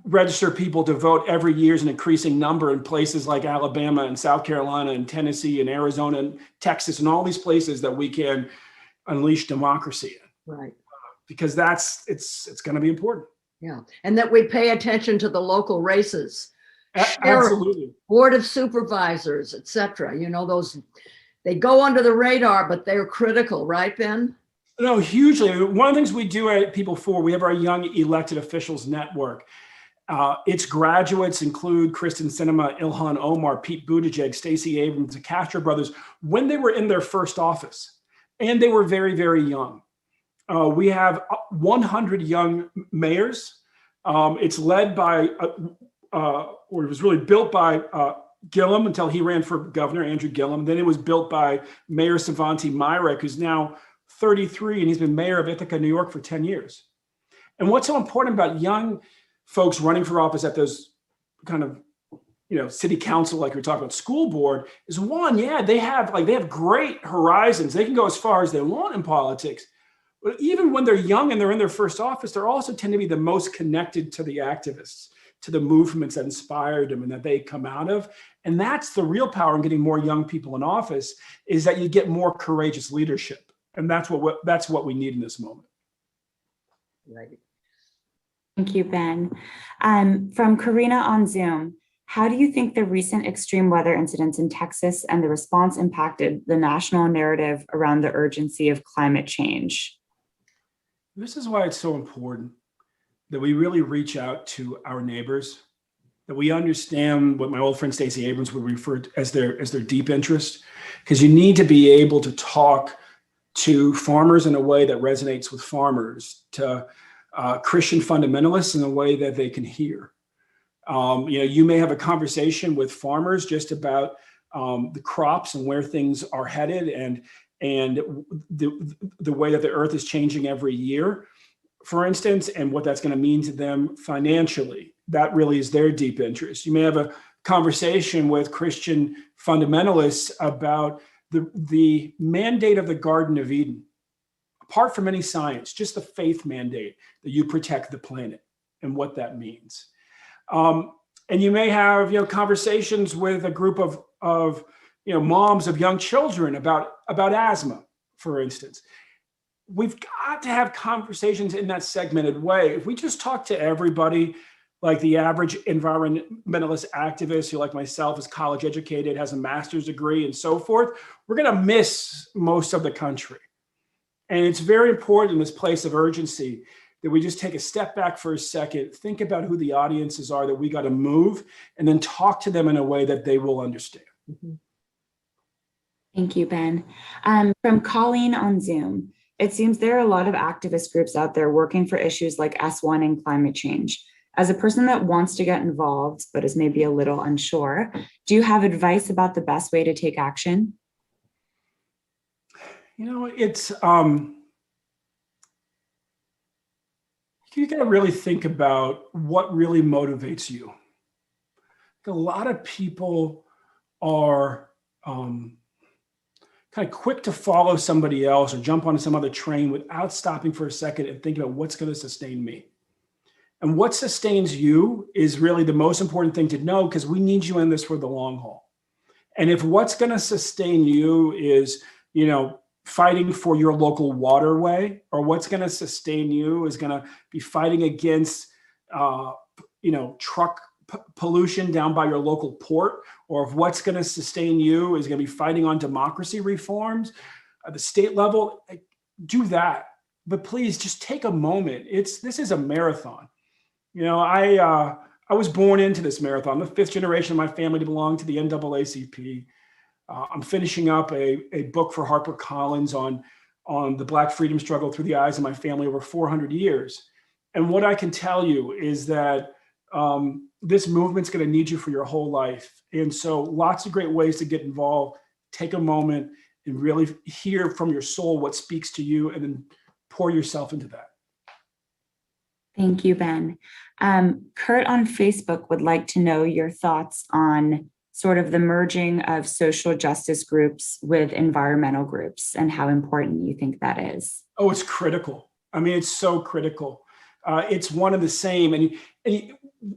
register people to vote every year in an increasing number in places like Alabama and South Carolina and Tennessee and Arizona and Texas and all these places that we can unleash democracy in. Right. Because it's going to be important. Yeah. And that we pay attention to the local races. Absolutely. Board of Supervisors, et cetera. Those, they go under the radar, but they're critical, right, Ben? No, hugely. One of the things we do at People For, we have our Young Elected Officials Network. Its graduates include Kristen Sinema, Ilhan Omar, Pete Buttigieg, Stacey Abrams, the Castro brothers, when they were in their first office. And they were very, very young. We have 100 young mayors. It's led by, or it was really built by Gillum until he ran for governor, Andrew Gillum. Then it was built by Mayor Savanti Myrek, who's now 33, and he's been mayor of Ithaca, New York for 10 years. And what's so important about young folks running for office at those kind of, city council, like we talked about, school board, is one, they have great horizons. They can go as far as they want in politics. But even when they're young and they're in their first office, they also tend to be the most connected to the activists, to the movements that inspired them and that they come out of. And that's the real power in getting more young people in office, is that you get more courageous leadership. And that's what we need in this moment. Right. Thank you, Ben. From Karina on Zoom, how do you think the recent extreme weather incidents in Texas and the response impacted the national narrative around the urgency of climate change? This is why it's so important that we really reach out to our neighbors, that we understand what my old friend Stacey Abrams would refer to as their deep interest, because you need to be able to talk to farmers in a way that resonates with farmers, to Christian fundamentalists in a way that they can hear. You may have a conversation with farmers just about the crops and where things are headed, and the way that the earth is changing every year, for instance, and what that's going to mean to them financially. That really is their deep interest. You may have a conversation with Christian fundamentalists about the mandate of the Garden of Eden, apart from any science, just the faith mandate that you protect the planet and what that means. And you may have conversations with a group of moms of young children about asthma, for instance. We've got to have conversations in that segmented way. If we just talk to everybody, like the average environmentalist activist who, like myself, is college educated, has a master's degree and so forth, we're going to miss most of the country. And it's very important in this place of urgency that we just take a step back for a second, think about who the audiences are that we got to move, and then talk to them in a way that they will understand. Mm-hmm. Thank you, Ben. From Colleen on Zoom, it seems there are a lot of activist groups out there working for issues like S1 and climate change. As a person that wants to get involved, but is maybe a little unsure, do you have advice about the best way to take action? It's, you got to really think about what really motivates you. A lot of people are kind of quick to follow somebody else or jump onto some other train without stopping for a second and thinking about what's going to sustain me. And what sustains you is really the most important thing to know, because we need you in this for the long haul. And if what's going to sustain you is, fighting for your local waterway, or what's going to sustain you is going to be fighting against, truck pollution down by your local port, or if what's going to sustain you is going to be fighting on democracy reforms at the state level, do that. But please just take a moment. This is a marathon. I was born into this marathon. I'm the fifth generation of my family to belong to the NAACP. I'm finishing up a book for HarperCollins on the Black freedom struggle through the eyes of my family over 400 years. And what I can tell you is that this movement's going to need you for your whole life. And so lots of great ways to get involved. Take a moment and really hear from your soul what speaks to you, and then pour yourself into that. Thank you, Ben. Kurt on Facebook would like to know your thoughts on sort of the merging of social justice groups with environmental groups and how important you think that is. Oh, it's critical. I mean, it's so critical. It's one and the same. And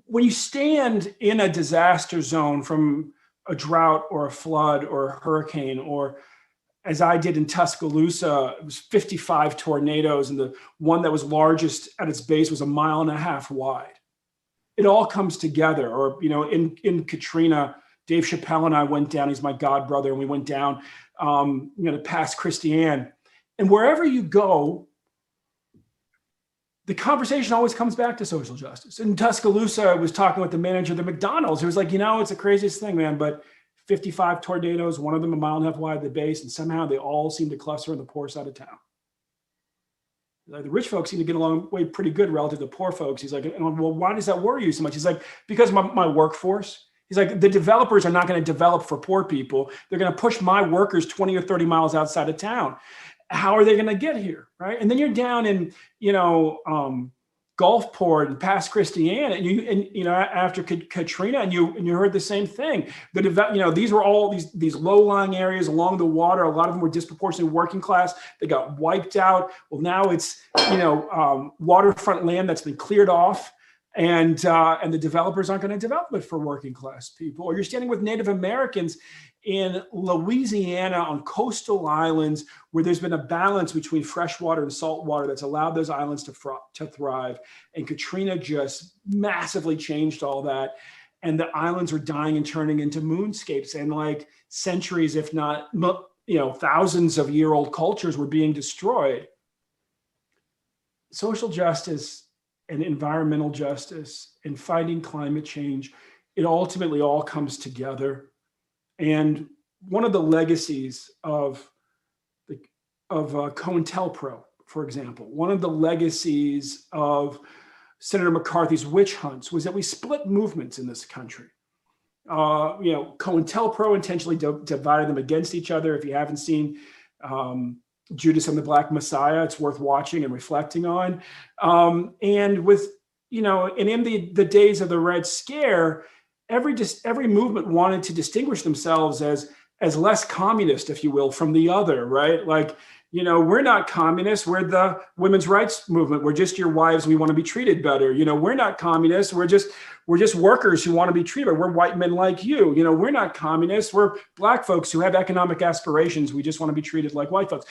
when you stand in a disaster zone from a drought or a flood or a hurricane, or as I did in Tuscaloosa, it was 55 tornadoes, and the one that was largest at its base was 1.5 miles wide. It all comes together. Or, in Katrina, Dave Chappelle and I went down. He's my god brother, and we went down, to Pass Christian. And wherever you go, the conversation always comes back to social justice. In Tuscaloosa, I was talking with the manager of the McDonald's, who was like, it's the craziest thing, man, but 55 tornadoes, one of them 1.5 miles wide at the base, and somehow they all seem to cluster in the poor side of town. Like, the rich folks seem to get along way pretty good relative to the poor folks. He's like, well, why does that worry you so much? He's like, because my workforce. He's like, the developers are not going to develop for poor people. They're going to push my workers 20 or 30 miles outside of town. How are they going to get here, right? And then you're down in, Gulfport and Pass Christian, and after Katrina, and you heard the same thing. These were all these low-lying areas along the water. A lot of them were disproportionately working class. They got wiped out. Well, now it's waterfront land that's been cleared off, and the developers aren't going to develop it for working class people. Or you're standing with Native Americans in Louisiana on coastal islands where there's been a balance between freshwater and saltwater that's allowed those islands to thrive. And Katrina just massively changed all that. And the islands are dying and turning into moonscapes, and like centuries, if not, thousands of year-old cultures were being destroyed. Social justice and environmental justice and fighting climate change, it ultimately all comes together. And one of the legacies of COINTELPRO, for example, one of the legacies of Senator McCarthy's witch hunts was that we split movements in this country. COINTELPRO intentionally divided them against each other. If you haven't seen Judas and the Black Messiah, it's worth watching and reflecting on. And in the days of the Red Scare, every movement wanted to distinguish themselves as less communist, if you will, from the other, right? Like, we're not communists. We're the women's rights movement. We're just your wives. We want to be treated better. We're not communists. We're just workers who want to be treated better. We're white men like you. We're not communists. We're Black folks who have economic aspirations. We just want to be treated like white folks.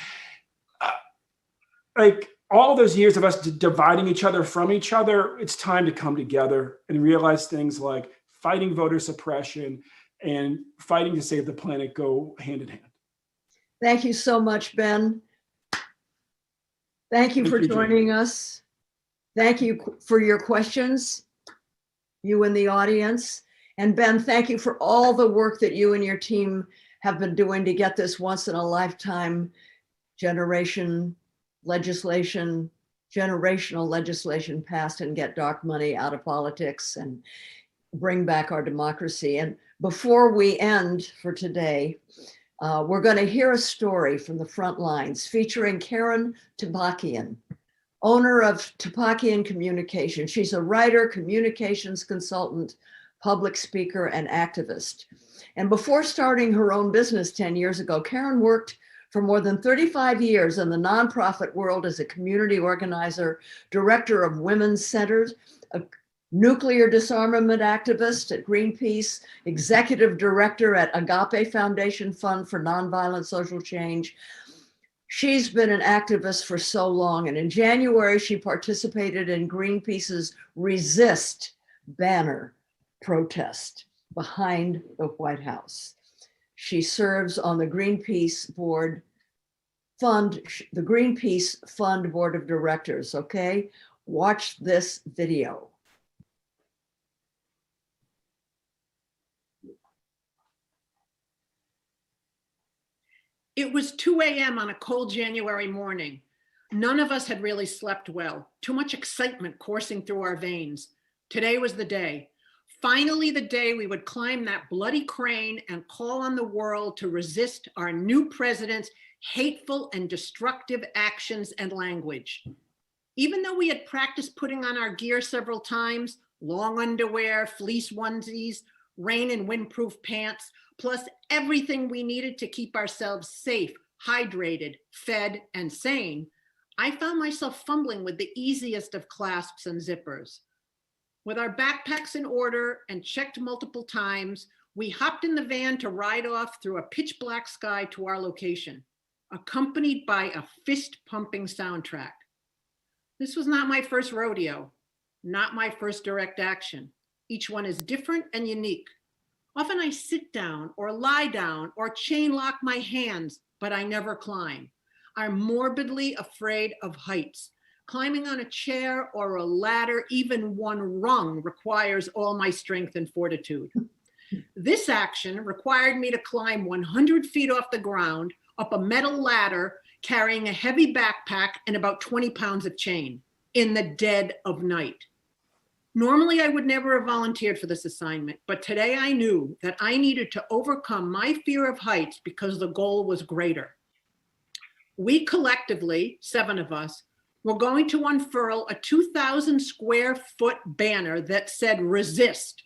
Like all those years of us dividing each other from each other, it's time to come together and realize things like fighting voter suppression and fighting to save the planet go hand in hand. Thank you so much, Ben. Thank you for joining us. Thank you for your questions, you in the audience. And Ben, thank you for all the work that you and your team have been doing to get this once in a lifetime generational legislation passed and get dark money out of politics and bring back our democracy. And before we end for today, We're going to hear a story from the front lines featuring Karen Tabakian, owner of Tabakian Communications. She's a writer, communications consultant, public speaker, and activist. And before starting her own business 10 years ago, Karen worked for more than 35 years in the nonprofit world as a community organizer, director of women's centers, a nuclear disarmament activist at Greenpeace, executive director at Agape Foundation Fund for Nonviolent Social Change. She's been an activist for so long, and in January, she participated in Greenpeace's Resist banner protest behind the White House. She serves on the Greenpeace Fund Board of Directors, okay? Watch this video. It was 2 a.m. on a cold January morning. None of us had really slept well. Too much excitement coursing through our veins. Today was the day. Finally, the day we would climb that bloody crane and call on the world to resist our new president's hateful and destructive actions and language. Even though we had practiced putting on our gear several times, long underwear, fleece onesies, rain and windproof pants, plus everything we needed to keep ourselves safe, hydrated, fed, and sane, I found myself fumbling with the easiest of clasps and zippers. With our backpacks in order and checked multiple times, we hopped in the van to ride off through a pitch black sky to our location, accompanied by a fist-pumping soundtrack. This was not my first rodeo, not my first direct action. Each one is different and unique. Often I sit down or lie down or chain lock my hands, but I never climb. I'm morbidly afraid of heights. Climbing on a chair or a ladder, even one rung, requires all my strength and fortitude. This action required me to climb 100 feet off the ground, up a metal ladder, carrying a heavy backpack and about 20 pounds of chain in the dead of night. Normally, I would never have volunteered for this assignment, but today I knew that I needed to overcome my fear of heights because the goal was greater. We collectively, 7 of us, were going to unfurl a 2,000 square foot banner that said resist,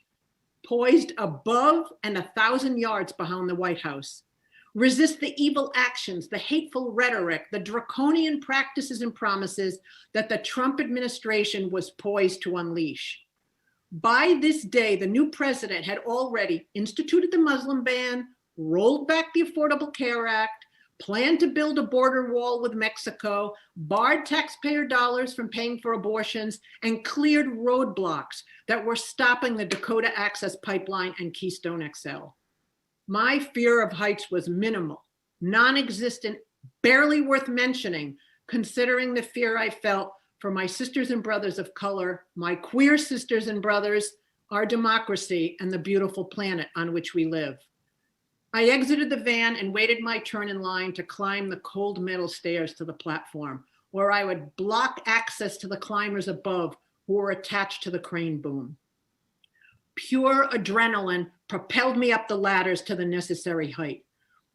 poised above and 1,000 yards behind the White House. Resist the evil actions, the hateful rhetoric, the draconian practices and promises that the Trump administration was poised to unleash. By this day, the new president had already instituted the Muslim ban, rolled back the Affordable Care Act, planned to build a border wall with Mexico, barred taxpayer dollars from paying for abortions, and cleared roadblocks that were stopping the Dakota Access Pipeline and Keystone XL. My fear of heights was minimal, non-existent, barely worth mentioning, considering the fear I felt for my sisters and brothers of color, my queer sisters and brothers, our democracy, and the beautiful planet on which we live. I exited the van and waited my turn in line to climb the cold metal stairs to the platform, where I would block access to the climbers above who were attached to the crane boom. Pure adrenaline propelled me up the ladders to the necessary height.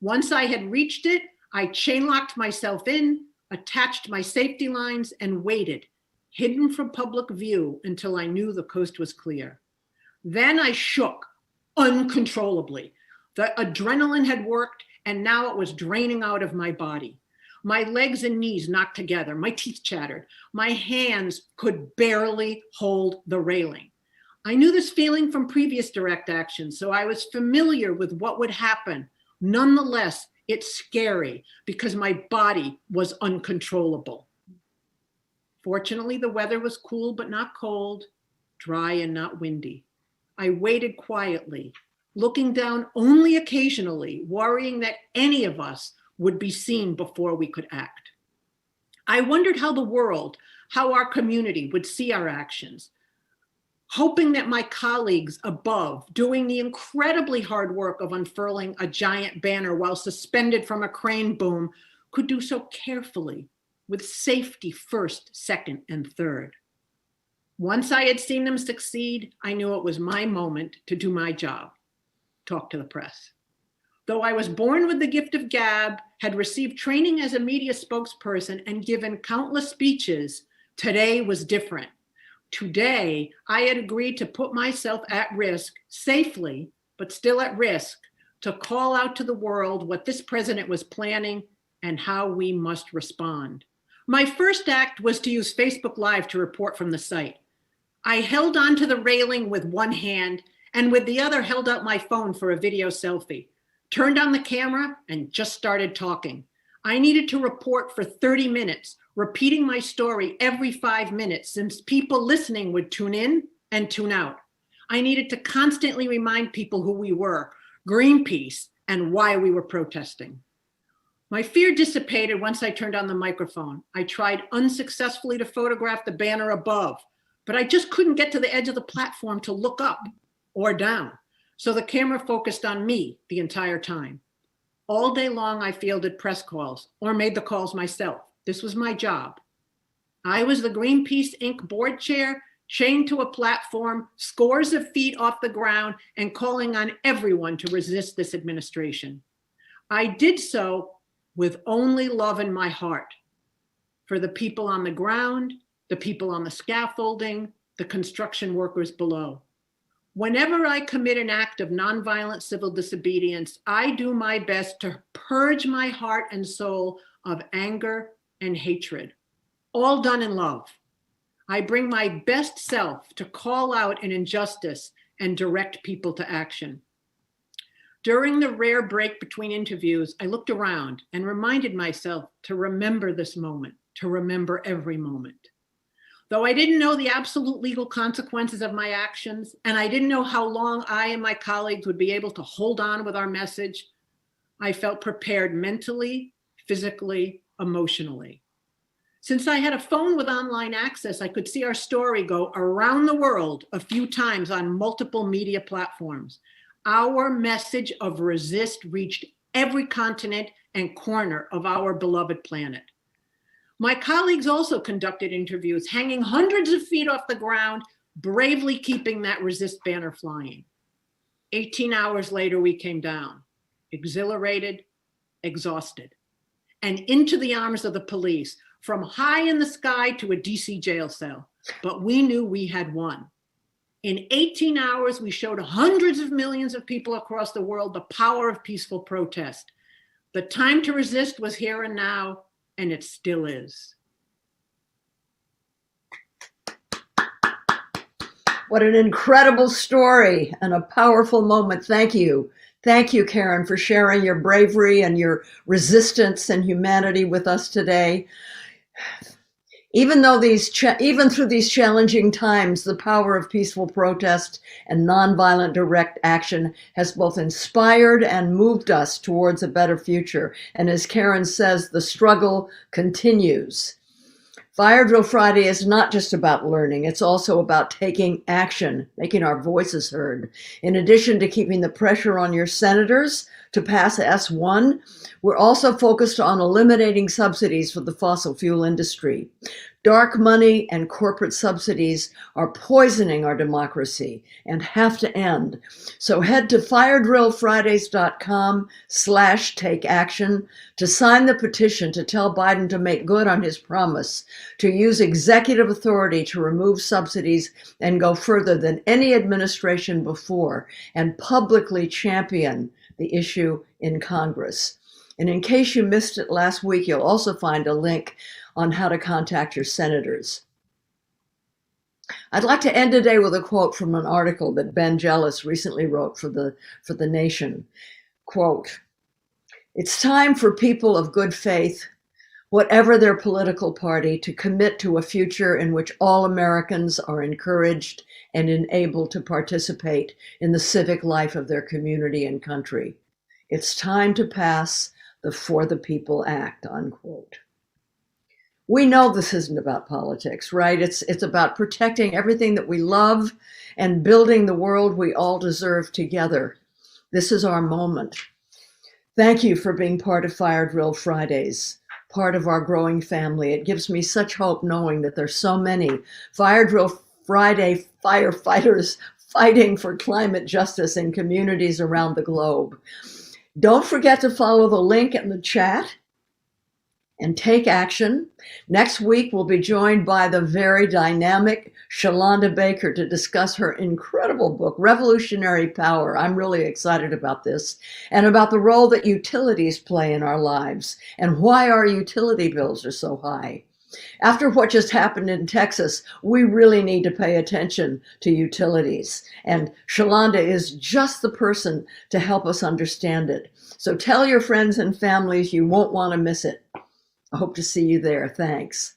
Once I had reached it, I chain locked myself in, attached my safety lines, and waited, hidden from public view until I knew the coast was clear. Then I shook uncontrollably. The adrenaline had worked, and now it was draining out of my body. My legs and knees knocked together, my teeth chattered, my hands could barely hold the railing. I knew this feeling from previous direct action, so I was familiar with what would happen. Nonetheless, it's scary because my body was uncontrollable. Fortunately, the weather was cool but not cold, dry and not windy. I waited quietly, looking down only occasionally, worrying that any of us would be seen before we could act. I wondered how the world, how our community would see our actions, hoping that my colleagues above, doing the incredibly hard work of unfurling a giant banner while suspended from a crane boom, could do so carefully, with safety first, second, and third. Once I had seen them succeed, I knew it was my moment to do my job, talk to the press. Though I was born with the gift of gab, had received training as a media spokesperson, and given countless speeches, today was different. Today, I had agreed to put myself at risk, safely, but still at risk, to call out to the world what this president was planning and how we must respond. My first act was to use Facebook Live to report from the site. I held onto the railing with one hand and with the other held out my phone for a video selfie, turned on the camera and just started talking. I needed to report for 30 minutes, repeating my story every 5 minutes since people listening would tune in and tune out. I needed to constantly remind people who we were, Greenpeace, and why we were protesting. My fear dissipated once I turned on the microphone. I tried unsuccessfully to photograph the banner above, but I just couldn't get to the edge of the platform to look up or down. So the camera focused on me the entire time. All day long, I fielded press calls or made the calls myself. This was my job. I was the Greenpeace Inc. board chair, chained to a platform, scores of feet off the ground, and calling on everyone to resist this administration. I did so with only love in my heart for the people on the ground, the people on the scaffolding, the construction workers below. Whenever I commit an act of nonviolent civil disobedience, I do my best to purge my heart and soul of anger and hatred, all done in love. I bring my best self to call out an injustice and direct people to action. During the rare break between interviews, I looked around and reminded myself to remember this moment, to remember every moment. Though I didn't know the absolute legal consequences of my actions, and I didn't know how long I and my colleagues would be able to hold on with our message, I felt prepared mentally, physically, emotionally. Since I had a phone with online access, I could see our story go around the world a few times on multiple media platforms. Our message of resist reached every continent and corner of our beloved planet. My colleagues also conducted interviews, hanging hundreds of feet off the ground, bravely keeping that resist banner flying. 18 hours later, we came down, exhilarated, exhausted, and into the arms of the police, from high in the sky to a DC jail cell. But we knew we had won. In 18 hours, we showed hundreds of millions of people across the world the power of peaceful protest. The time to resist was here and now, and it still is. What an incredible story and a powerful moment. Thank you. Thank you, Karen, for sharing your bravery and your resistance and humanity with us today. Even through these challenging times, the power of peaceful protest and nonviolent direct action has both inspired and moved us towards a better future. And as Karen says, the struggle continues. Fire Drill Friday is not just about learning, it's also about taking action, making our voices heard. In addition to keeping the pressure on your senators to pass S1, we're also focused on eliminating subsidies for the fossil fuel industry. Dark money and corporate subsidies are poisoning our democracy and have to end. So head to firedrillfridays.com/takeaction to sign the petition to tell Biden to make good on his promise to use executive authority to remove subsidies and go further than any administration before, and publicly champion the issue in Congress. And in case you missed it last week, you'll also find a link on how to contact your senators. I'd like to end today with a quote from an article that Ben Jealous recently wrote for the Nation. Quote, "It's time for people of good faith, whatever their political party, to commit to a future in which all Americans are encouraged and enabled to participate in the civic life of their community and country. It's time to pass the For the People Act," unquote. We know this isn't about politics, right? It's about protecting everything that we love and building the world we all deserve together. This is our moment. Thank you for being part of Fire Drill Fridays, part of our growing family. It gives me such hope knowing that there's so many Fire Drill Friday firefighters fighting for climate justice in communities around the globe. Don't forget to follow the link in the chat and take action. Next week, we'll be joined by the very dynamic Shalonda Baker to discuss her incredible book, Revolutionary Power. I'm really excited about this, and about the role that utilities play in our lives and why our utility bills are so high. After what just happened in Texas, we really need to pay attention to utilities. And Shalonda is just the person to help us understand it. So tell your friends and families, you won't want to miss it. I hope to see you there. Thanks.